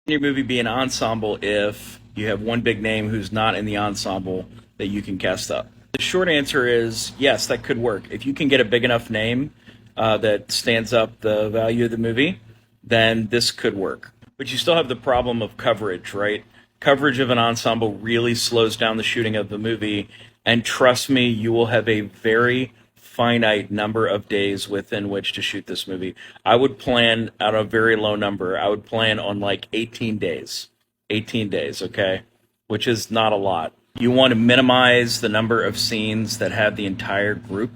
Your movie be an ensemble if you have one big name who's not in the ensemble that you can cast up? The short answer is yes, that could work. If you can get a big enough name that stands up the value of the movie, then this could work. But you still have the problem of coverage, right? Coverage of an ensemble really slows down the shooting of the movie, and trust me, you will have a very finite number of days within which to shoot this movie. I would plan at a very low number. I would plan on like 18 days. 18 days, okay? Which is not a lot. You want to minimize the number of scenes that have the entire group,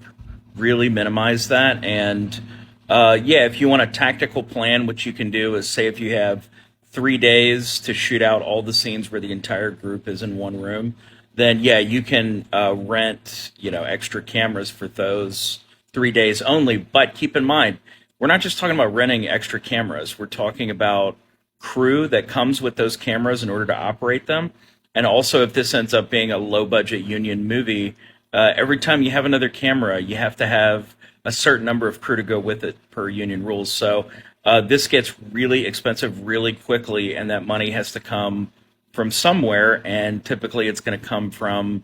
really minimize that. And yeah, if you want a tactical plan, what you can do is say if you have 3 days to shoot out all the scenes where the entire group is in one room, then yeah, you can rent, extra cameras for those 3 days only. But keep in mind, we're not just talking about renting extra cameras. We're talking about crew that comes with those cameras in order to operate them. And also, if this ends up being a low budget union movie, every time you have another camera, you have to have a certain number of crew to go with it per union rules. So this gets really expensive really quickly, and that money has to come from somewhere, and typically it's going to come from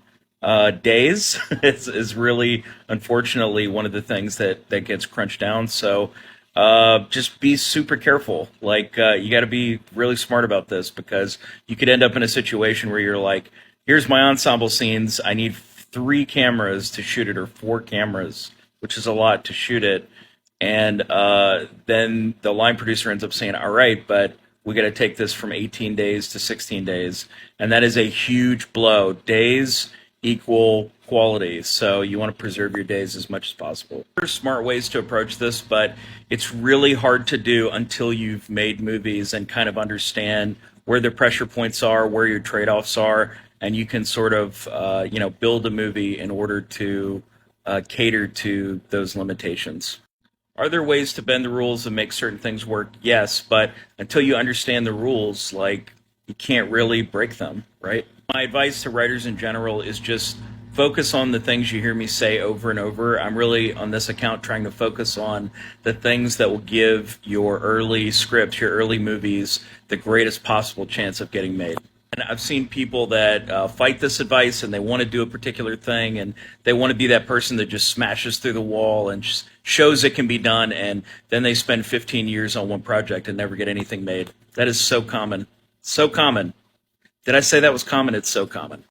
days. is really, unfortunately, one of the things that gets crunched down. So just be super careful. Like, you got to be really smart about this because you could end up in a situation where you're like, here's my ensemble scenes. I need 3 cameras to shoot it, or 4 cameras, which is a lot to shoot it. And then the line producer ends up saying, all right, but we got to take this from 18 days to 16 days. And that is a huge blow. Days equal quality. So you want to preserve your days as much as possible. There's smart ways to approach this, but it's really hard to do until you've made movies and kind of understand where the pressure points are, where your trade-offs are, and you can sort of, build a movie in order to cater to those limitations. Are there ways to bend the rules and make certain things work? Yes, but until you understand the rules, like, you can't really break them, right? My advice to writers in general is just focus on the things you hear me say over and over. I'm really, on this account, trying to focus on the things that will give your early scripts, your early movies, the greatest possible chance of getting made. And I've seen people that fight this advice, and they want to do a particular thing, and they want to be that person that just smashes through the wall and just shows it can be done, and then they spend 15 years on one project and never get anything made. That is so common. So common. Did I say that was common? It's so common.